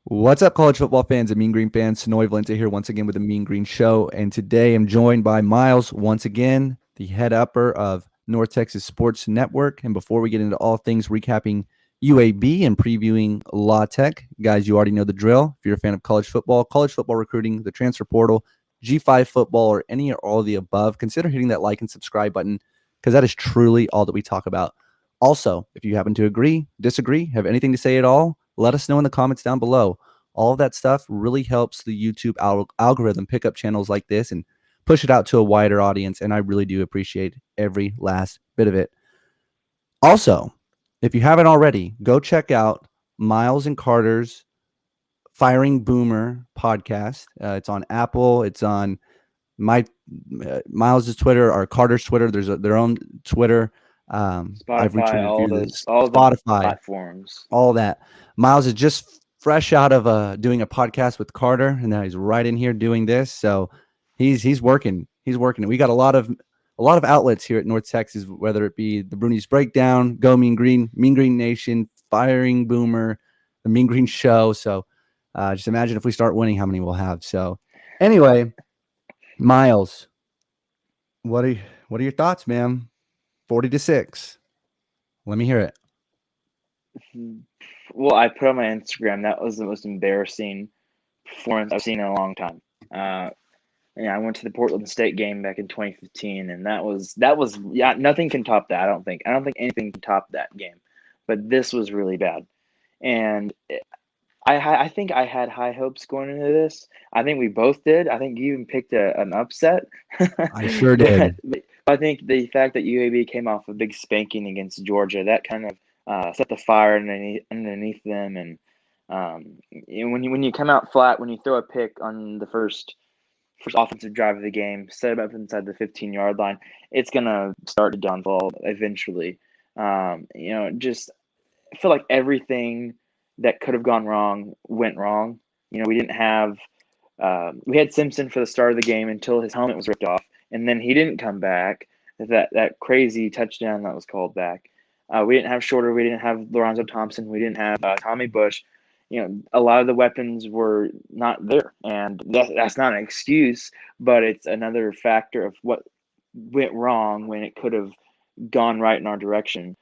What's up, college football fans and Mean Green fans? Sonoy Valente here once again with the Mean Green Show. And today I'm joined by Miles once again, the head upper of North Texas Sports Network. And before we get into all things recapping UAB and previewing La Tech, guys, you already know the drill. If you're a fan of college football recruiting, the transfer portal, G5 football, or any or all of the above, consider hitting that like and subscribe button because that is truly all that we talk about. Also, if you happen to agree, disagree, have anything to say at all, let us know in the comments down below. All of that stuff really helps the YouTube algorithm pick up channels like this and push it out to a wider audience. And I really do appreciate every last bit of it. Also, if you haven't already, go check out Miles and Carter's Firing Boomer podcast. It's on Apple. It's on my Miles's Twitter or Carter's Twitter. There's their own Twitter. I've Spotify, retweeted all through those, this all the Spotify, platforms. all that. Miles is just fresh out of doing a podcast with Carter, and now he's right in here doing this. So he's working. He's working. We got a lot of outlets here at North Texas, whether it be the Brunies Breakdown, Go Mean Green Nation, Firing Boomer, the Mean Green Show. So just imagine if we start winning, how many we'll have. So anyway, Miles, what are your thoughts, man? 40-6. Let me hear it. Well, I put on my Instagram that was the most embarrassing performance I've seen in a long time. Uh, I went to the Portland State game back in 2015, and that was yeah, nothing can top that. I don't think anything can top that game, but this was really bad, and I think I had high hopes going into this. I think we both did. I think you even picked an upset, I sure but did. I think the fact that UAB came off a big spanking against Georgia that kind of set the fire underneath them. And when you come out flat, when you throw a pick on the first offensive drive of the game, set it up inside the 15-yard line, it's gonna start to downfall eventually. Just I feel like everything that could have gone wrong went wrong. We didn't have we had Simpson for the start of the game until his helmet was ripped off, and then he didn't come back. That crazy touchdown that was called back. We didn't have Shorter. We didn't have Lorenzo Thompson. We didn't have Tommy Bush. A lot of the weapons were not there, and that's not an excuse, but it's another factor of what went wrong when it could have gone right in our direction.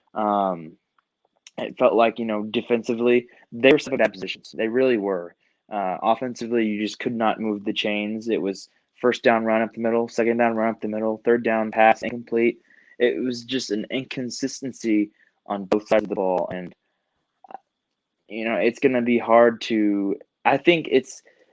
It felt like, defensively, they were stuck at bad positions. They really were. Offensively, you just could not move the chains. It was first down, run up the middle, second down, run up the middle, third down, pass, incomplete. It was just an inconsistency on both sides of the ball. And, it's going to be hard to. I think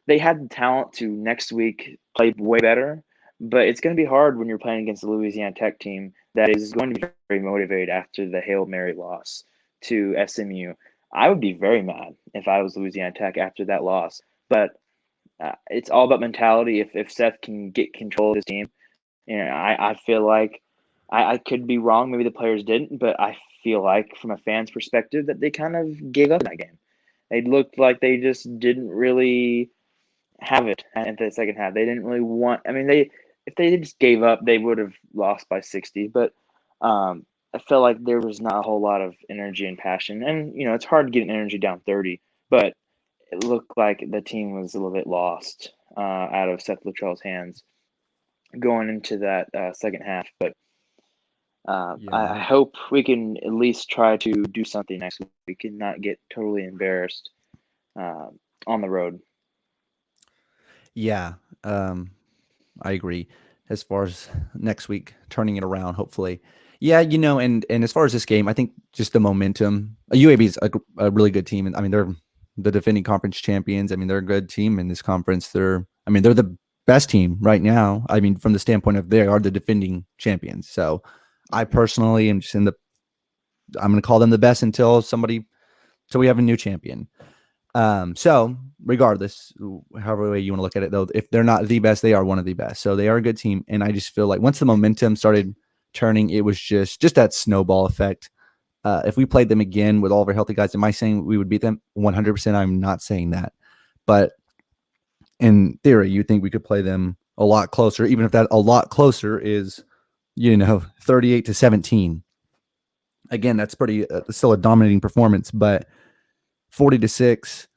they had the talent to next week play way better, but it's going to be hard when you're playing against the Louisiana Tech team that is going to be very motivated after the Hail Mary loss to SMU. I would be very mad if I was Louisiana Tech after that loss. But it's all about mentality. If Seth can get control of his team, I feel like I could be wrong. Maybe the players didn't, but I feel like from a fan's perspective that they kind of gave up in that game. They looked like they just didn't really have it at the second half. They didn't really want. I mean, if they just gave up, they would have lost by 60. But I felt like there was not a whole lot of energy and passion. And it's hard to get an energy down 30, but it looked like the team was a little bit lost out of Seth Luttrell's hands going into that second half. But I Yeah. hope we can at least try to do something next week and not get totally embarrassed uh, on the road. Yeah. Um, I agree. As far as next week, turning it around, hopefully. Yeah, and as far as this game, I think just the momentum. UAB is a really good team, and I mean they're the defending conference champions. I mean they're a good team in this conference. They're the best team right now. I mean from the standpoint of they are the defending champions. So I personally am just I'm going to call them the best until we have a new champion. So regardless, however way you want to look at it, though, if they're not the best, they are one of the best. So they are a good team, and I just feel like once the momentum started turning, it was just that snowball effect. If we played them again with all of our healthy guys, am I saying we would beat them? 100%. I'm not saying that, but in theory, you think we could play them a lot closer, even if that a lot closer is 38-17. Again, that's pretty still a dominating performance, but 40-6.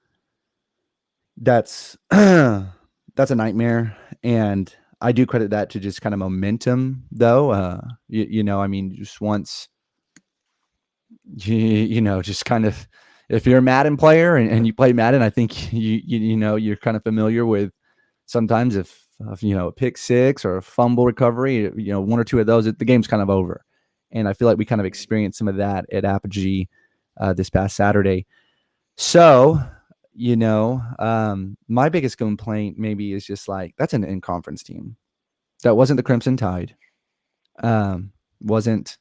that's that's a nightmare, and I do credit that to just kind of momentum, though. I mean, just once just kind of if you're a Madden player and you play Madden, I think you're kind of familiar with sometimes if a pick six or a fumble recovery, one or two of those, the game's kind of over. And I feel like we kind of experienced some of that at Apogee this past Saturday. So, my biggest complaint maybe is just like that's an in-conference team. That wasn't the Crimson Tide. Um, wasn't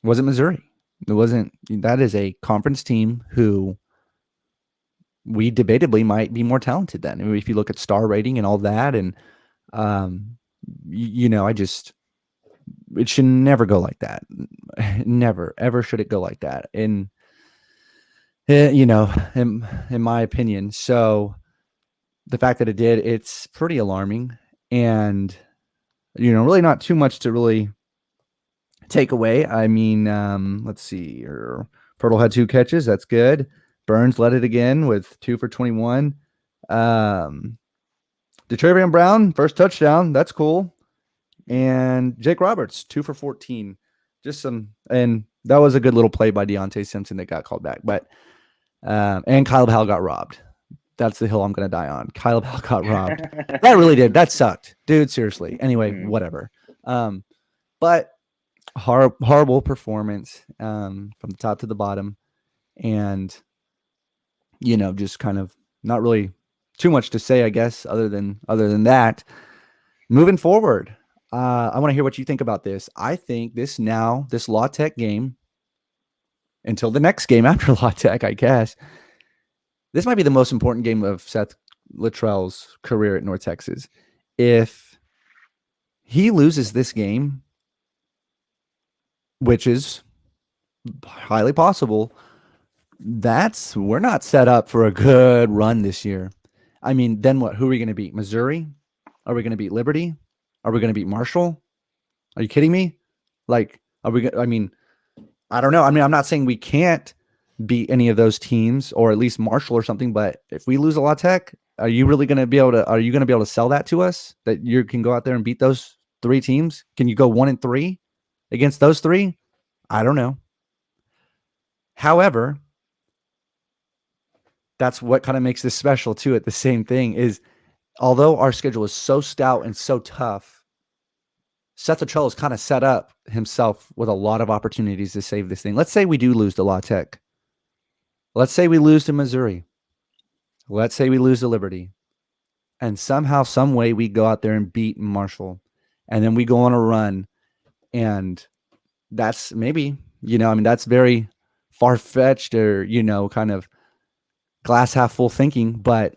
Missouri. It wasn't. That is a conference team who we debatably might be more talented than. I mean, if you look at star rating and all that, and um, I just it should never go like that. Never ever should it go like that. And in my opinion, so the fact that it did, it's pretty alarming, and really not too much to really take away. I mean, let's see. Pirtle had 2 catches. That's good. Burns led it again with 2 for 21. Detravian Brown, first touchdown. That's cool. And Jake Roberts, 2 for 14. And that was a good little play by Deontay Simpson that got called back. But and Kyle Hall got robbed. That's the hill I'm going to die on. Kyle Hall got robbed. That really did. That sucked, dude. Seriously. Anyway, whatever. But horrible performance from the top to the bottom, and just kind of not really too much to say, I guess, other than that. Moving forward, I want to hear what you think about this. I think this La Tech game, until the next game after La Tech, I guess, this might be the most important game of Seth Littrell's career at North Texas. If he loses this game, which is highly possible, we're not set up for a good run this year. I mean, then what? Who are we going to beat? Missouri? Are we going to beat Liberty? Are we going to beat Marshall? Are you kidding me? Like, are we? I mean, I don't know. I mean, I'm not saying we can't beat any of those teams, or at least Marshall or something. But if we lose a La Tech, are you really going to be able to? Are you going to be able to sell that to us that you can go out there and beat those 3 teams? Can you go 1-3 against those 3? I don't know. However, that's what kind of makes this special too. At the same thing is, although our schedule is so stout and so tough, Seth Littrell has kind of set up himself with a lot of opportunities to save this thing. Let's say we do lose to La Tech. Let's say we lose to Missouri. Let's say we lose to Liberty. And somehow, some way, we go out there and beat Marshall. And then we go on a run. And that's maybe, that's very far-fetched or, kind of glass half full thinking. But,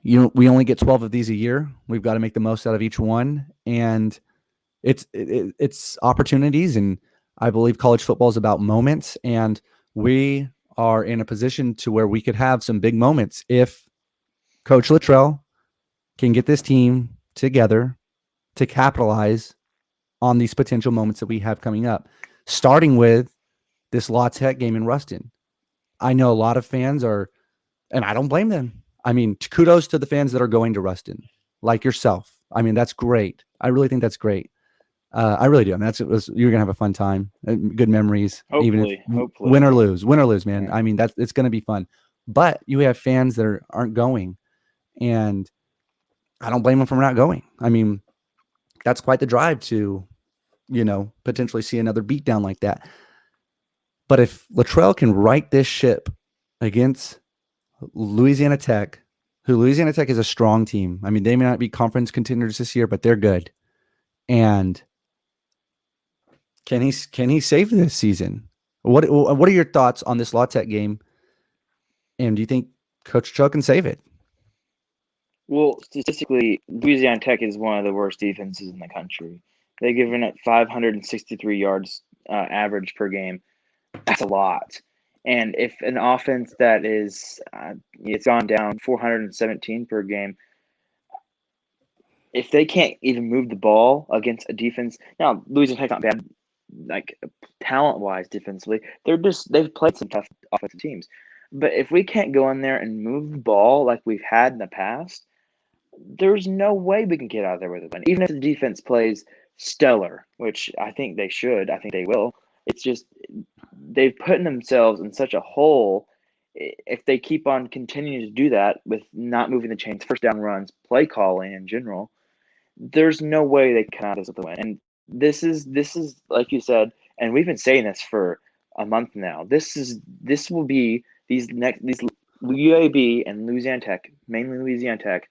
we only get 12 of these a year. We've got to make the most out of each one. And it's opportunities. And I believe college football is about moments. And we are in a position to where we could have some big moments if Coach Littrell can get this team together to capitalize on these potential moments that we have coming up, starting with this La Tech game in Ruston. I know a lot of fans are, and I don't blame them. I mean, kudos to the fans that are going to Ruston, like yourself. I mean, that's great. I really think that's great. I really do. I mean, you're gonna have a fun time, good memories, Hopefully. Win or lose, man. Yeah. I mean, it's gonna be fun. But you have fans that aren't going, and I don't blame them for not going. I mean, that's quite the drive to, potentially see another beatdown like that. But if Littrell can right this ship against Louisiana Tech, who Louisiana Tech is a strong team. I mean, they may not be conference contenders this year, but they're good. And can he save this season? What are your thoughts on this La Tech game? And do you think Coach Cho can save it? Well, statistically, Louisiana Tech is one of the worst defenses in the country. They've given up 563 yards average per game. That's a lot. And if an offense that is, it's gone down 417 per game, if they can't even move the ball against a defense, now Louisiana Tech's not bad, like talent-wise defensively. They've played some tough offensive teams. But if we can't go in there and move the ball like we've had in the past, there's no way we can get out of there with a win. Even if the defense plays stellar, which I think they should, I think they will. It's just they've put themselves in such a hole if they keep on continuing to do that with not moving the chains, first down runs, play calling in general. There's no way they can come out of this with a win. And this is like you said, and we've been saying this for a month now. This will be these UAB and Louisiana Tech, mainly Louisiana Tech,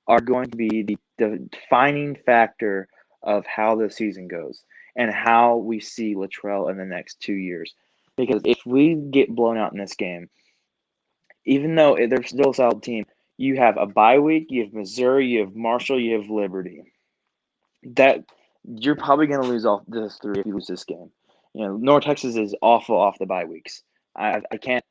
are going to be the defining factor of how the season goes and how we see Latrell in the next 2 years. Because if we get blown out in this game, even though they're still a solid team, you have a bye week, you have Missouri, you have Marshall, you have Liberty. That you're probably going to lose all those three if you lose this game. North Texas is awful off the bye weeks. I can't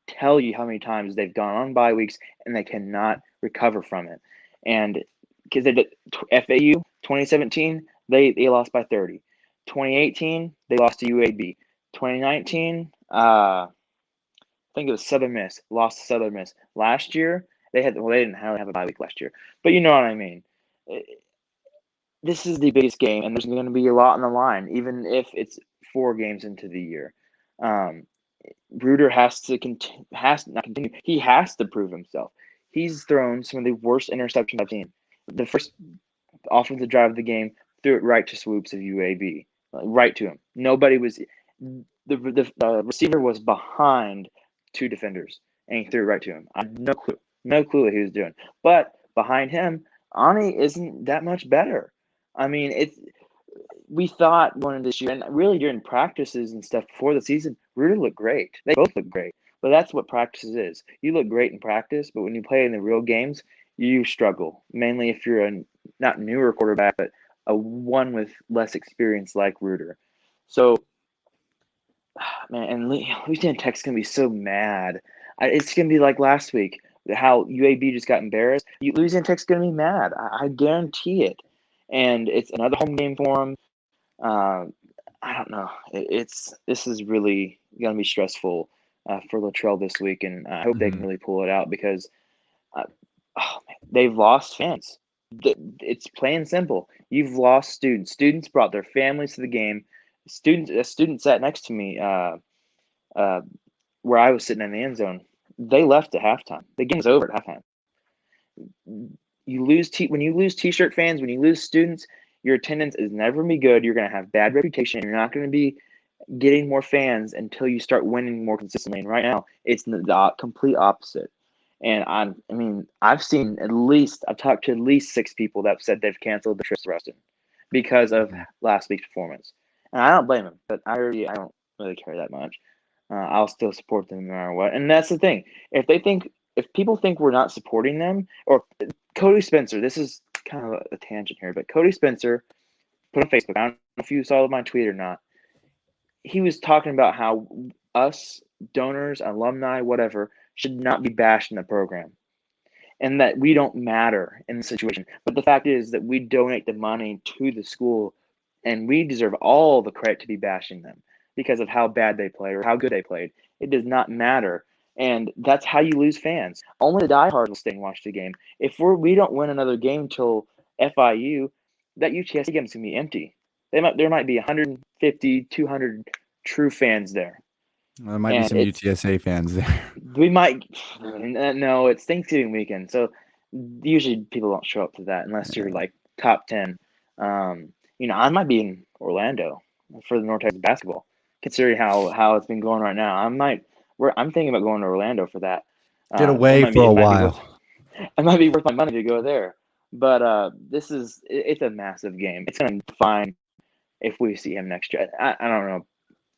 tell you how many times they've gone on bye weeks and they cannot recover from it. And because they did FAU 2017, they lost by 30. 2018, they lost to UAB. 2019, I think it was Southern Miss, lost to Southern Miss. Last year, they didn't have a bye week last year, but you know what I mean. This is the biggest game, and there's going to be a lot on the line, even if it's 4 games into the year. Reuter has to not continue. He has to prove himself. He's thrown some of the worst interceptions I've seen. The first offensive drive of the game, threw it right to Swoops of UAB, right to him. Nobody was. The receiver was behind 2 defenders, and he threw it right to him. I had no clue what he was doing. But behind him, Ani isn't that much better. I mean, we thought going into this year, and really during practices and stuff before the season, Reuter looked great. They both look great. But that's what practices is. You look great in practice, but when you play in the real games, you struggle. Mainly if you're a not newer quarterback, but a one with less experience like Reuter. So, man, and Louisiana Tech's going to be so mad. It's going to be like last week, how UAB just got embarrassed. Louisiana Tech's going to be mad. I guarantee it. And it's another home game for them. I don't know. This is really going to be stressful for Latrell this week, and I hope they can really pull it out because they've lost fans. It's plain and simple. You've lost students. Students brought their families to the game. A student sat next to me where I was sitting in the end zone. They left at halftime. The game's over at halftime. When you lose T-shirt fans, when you lose students, your attendance is never going to be good. You're going to have bad reputation. You're not going to be getting more fans until you start winning more consistently. And right now, it's the complete opposite. And I've talked to at least 6 people that have said they've canceled the trips to Ruston because of last week's performance. And I don't blame them, but I don't really care that much. I'll still support them no matter what. And that's the thing. If people think we're not supporting them, or Cody Spencer, this is kind of a tangent here, but Cody Spencer put on Facebook, I don't know if you saw my tweet or not, he was talking about how us, donors, alumni, whatever, should not be bashed in the program and that we don't matter in the situation. But the fact is that we donate the money to the school and we deserve all the credit to be bashing them because of how bad they played or how good they played. It does not matter. And that's how you lose fans. Only the diehards will stay and watch the game. If we don't win another game till FIU, that UTSA game is going to be empty. There might be 150, 200 true fans there. There might be some UTSA fans there. We might. No, it's Thanksgiving weekend, so usually people don't show up to that unless you're like top 10. I might be in Orlando for the North Texas basketball, considering how it's been going right now. I'm thinking about going to Orlando for that. Get away for a while. It might be worth my money to go there. But it's a massive game. It's going to define if we see him next year. I don't know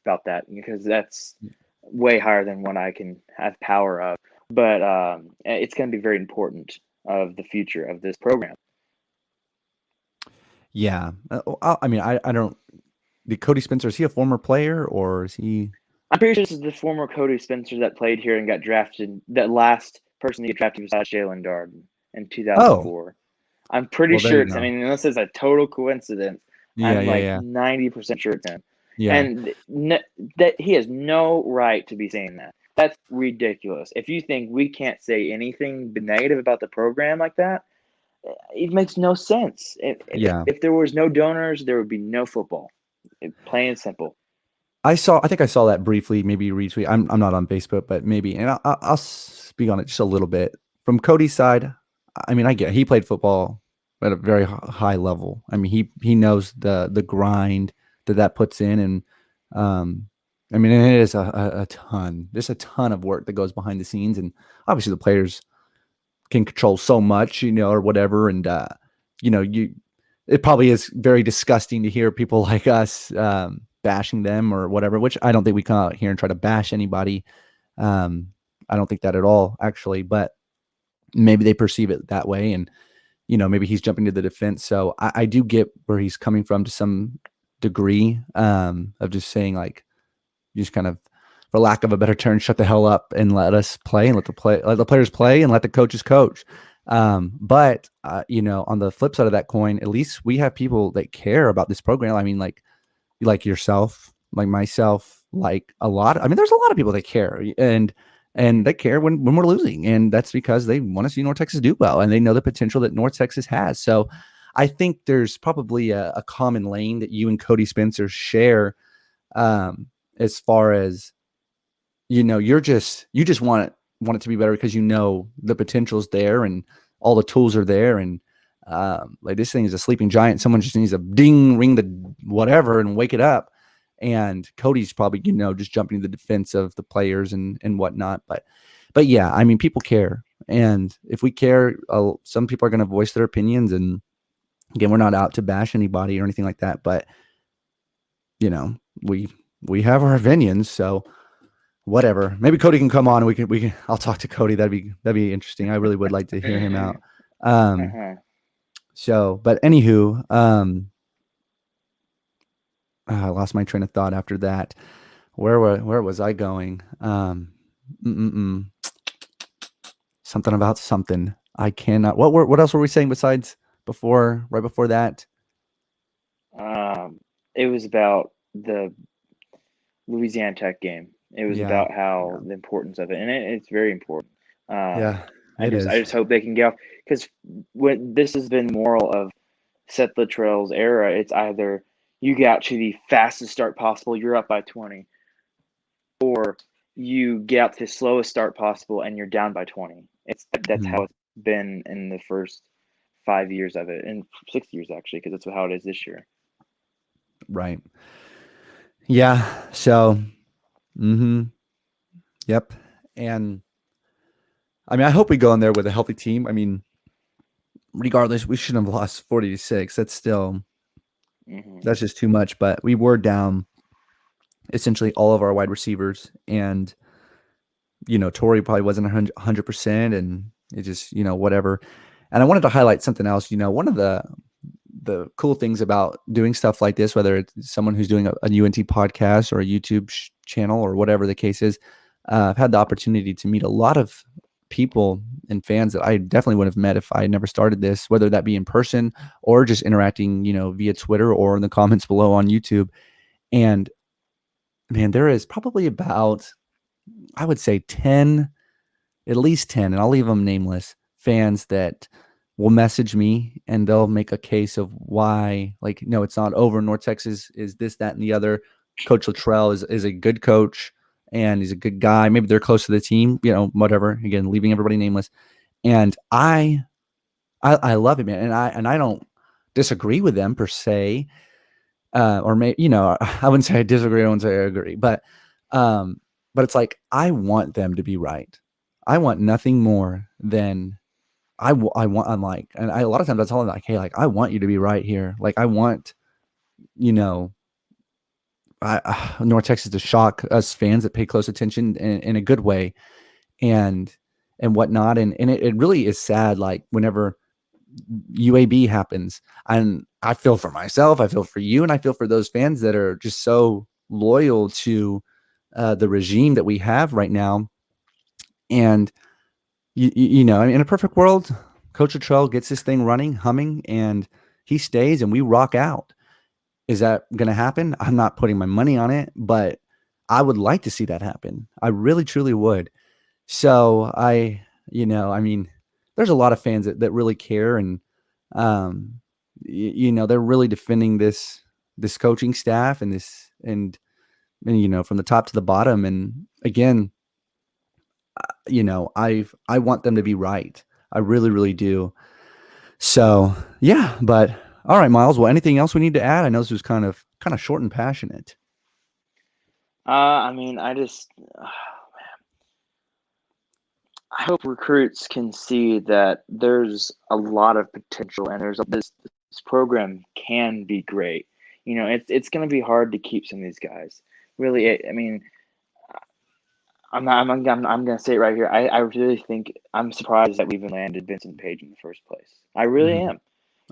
about that because that's way higher than what I can have power of. But it's going to be very important of the future of this program. Yeah. I don't. Did Cody Spencer, is he a former player or is he? I'm pretty sure this is the former Cody Spencer that played here and got drafted. That last person to get drafted was Jalen Darden in 2004. Oh. I'm pretty sure it's. Unless it's a total coincidence, I'm 90% sure it's him. Yeah. And that he has no right to be saying that. That's ridiculous. If you think we can't say anything negative about the program like that, it makes no sense. Yeah. If there was no donors, there would be no football. Plain and simple. I think I saw that briefly, maybe retweet. I'm not on Facebook, but maybe, and I'll speak on it just a little bit. From Cody's side, I mean, I get he played football at a very high level. I mean, he knows the grind that puts in, and I mean, it is a ton. There's a ton of work that goes behind the scenes, and obviously the players can control so much, or whatever, and you it probably is very disgusting to hear people like us bashing them or whatever, which I don't think we come out here and try to bash anybody. Um, I don't think that at all, actually, but maybe they perceive it that way. And, maybe he's jumping to the defense. So I do get where he's coming from to some degree of just saying, like, just kind of, for lack of a better term, shut the hell up and let us play and let the players play and let the coaches coach. But on the flip side of that coin, at least we have people that care about this program. I mean, like yourself, like myself, like there's a lot of people that care and they care when we're losing. And that's because they want to see North Texas do well and they know the potential that North Texas has. So I think there's probably a common lane that you and Cody Spencer share, as far as, you just want it to be better because the potential's there and all the tools are there. And like, this thing is a sleeping giant. Someone just needs to ring the whatever and wake it up. And Cody's probably, just jumping to the defense of the players and whatnot. But yeah, I mean, people care. And if we care, some people are going to voice their opinions. And again, we're not out to bash anybody or anything like that. But, we have our opinions. So whatever. Maybe Cody can come on and I'll talk to Cody. That'd be interesting. I really would like to hear him out. So, but anywho, I lost my train of thought after that. Where was I going? Something about something. I cannot. What else were we saying besides right before that? It was about the Louisiana Tech game. It was about how the importance of it, and it's very important. Yeah, I just hope they can get off, because when this has been moral of Seth Littrell's era, it's either you get out to the fastest start possible, you're up by 20, or you get out to the slowest start possible and you're down by 20. That's how it's been in the first 5 years of it, and 6 years actually, because that's how it is this year. Right. Yeah. So, yep. And I mean, I hope we go in there with a healthy team. I mean, regardless, we shouldn't have lost 40-6. That's still, that's just too much. But we were down essentially all of our wide receivers, and Torrey probably wasn't 100%, and it just whatever. And I wanted to highlight something else. One of the cool things about doing stuff like this, whether it's someone who's doing a UNT podcast or a YouTube channel or whatever the case is, I've had the opportunity to meet a lot of people and fans that I definitely would have met if I had never started this, whether that be in person or just interacting, via Twitter or in the comments below on YouTube. And man, there is probably about, I would say at least 10, and I'll leave them nameless, fans that will message me and they'll make a case of why, like, no, it's not over. North Texas is this, that, and the other. Coach Littrell is a good coach and he's a good guy. Maybe they're close to the team, whatever. Again, leaving everybody nameless. And I love it, man. And I don't disagree with them per se. Or maybe, I wouldn't say I disagree. I wouldn't say I agree, but it's like, I want them to be right. I want nothing more than I'm like, and a lot of times I tell them, like, hey, like, I want you to be right here. Like, I want, North Texas to shock us fans that pay close attention in a good way and whatnot. And it really is sad. Like, whenever UAB happens, and I feel for myself, I feel for you, and I feel for those fans that are just so loyal to the regime that we have right now. And in a perfect world, Coach Littrell gets this thing running, humming, and he stays and we rock out. Is that going to happen? I'm not putting my money on it, but I would like to see that happen. I really truly would. So I mean, there's a lot of fans that really care, and um, they're really defending this coaching staff and from the top to the bottom. And again, I want them to be right. I really, really do. So yeah, but all right, Miles. Well, anything else we need to add? I know this was kind of short and passionate. I mean, I hope recruits can see that there's a lot of potential, and this program can be great. It's going to be hard to keep some of these guys. Really, I mean, I'm not. I'm going to say it right here. I really think I'm surprised that we even landed Vincent Page in the first place. I really Mhm. am.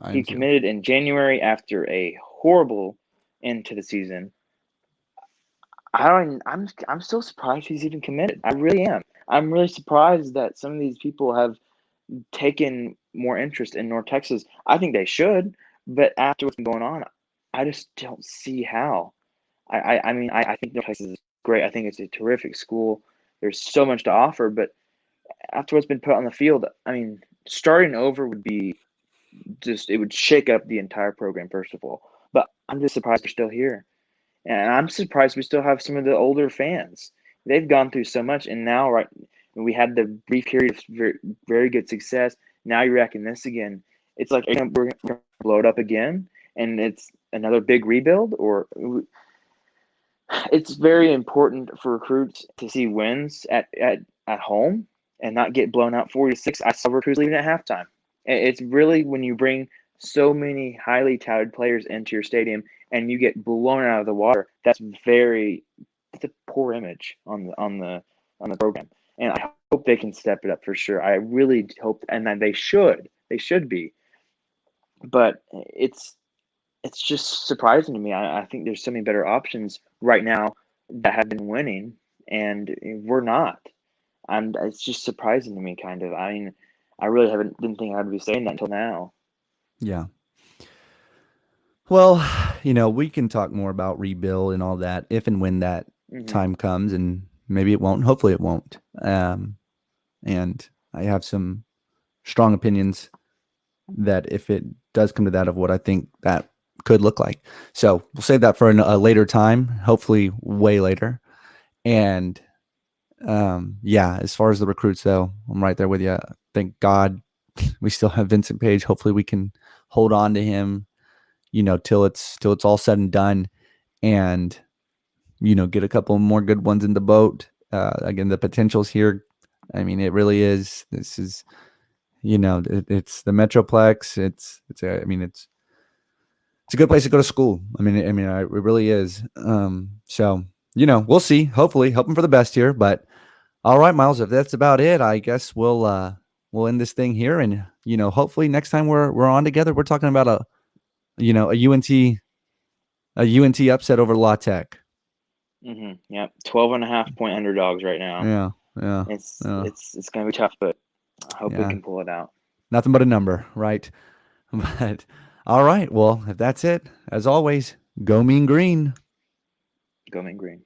I He am too. committed in January after a horrible end to the season. I don't. I'm still surprised he's even committed. I really am. I'm really surprised that some of these people have taken more interest in North Texas. I think they should, but after what's been going on, I just don't see how. I think North Texas is great. I think it's a terrific school. There's so much to offer, but after what's been put on the field, I mean, starting over would be it would shake up the entire program, first of all. But I'm just surprised they're still here. And I'm surprised we still have some of the older fans. They've gone through so much, and now we had the brief period of very, very good success. Now you're back in this again. It's like we're gonna blow it up again, and it's another big rebuild. Or it's very important for recruits to see wins at home and not get blown out 40-6. I saw recruits leaving at halftime. It's really when you bring so many highly touted players into your stadium and you get blown out of the water. That's a poor image on the program. And I hope they can step it up for sure. I really hope, and that they should. They should be. But it's just surprising to me. I think there's so many better options right now that have been winning, and we're not. It's just surprising to me, kind of. I mean, I really haven't didn't think I'd be saying that until now. Yeah. Well, we can talk more about rebuild and all that if and when that Hmm. time comes, and maybe it won't. Hopefully, it won't. And I have some strong opinions that if it does come to that, of what I think that could look like. So we'll save that for a later time, hopefully way later. And yeah, as far as the recruits, though, I'm right there with you. Thank God we still have Vincent Page. Hopefully, we can hold on to him, till it's all said and done, and get a couple more good ones in the boat. Again, the potential's here. I mean, it really is. This is, it's the Metroplex. I mean, it's a good place to go to school. It really is. So we'll see. Hopefully, hoping for the best here. But all right, Miles, if that's about it, I guess we'll end this thing here, and hopefully next time we're on together, we're talking about a UNT upset over La Tech. Yep. 12.5 point underdogs right now. Yeah, yeah, yeah, It's gonna be tough, but I hope we yeah. can pull it out. Nothing but a number, right? But all right, well, if that's it, as always, go Mean Green. Go Mean Green.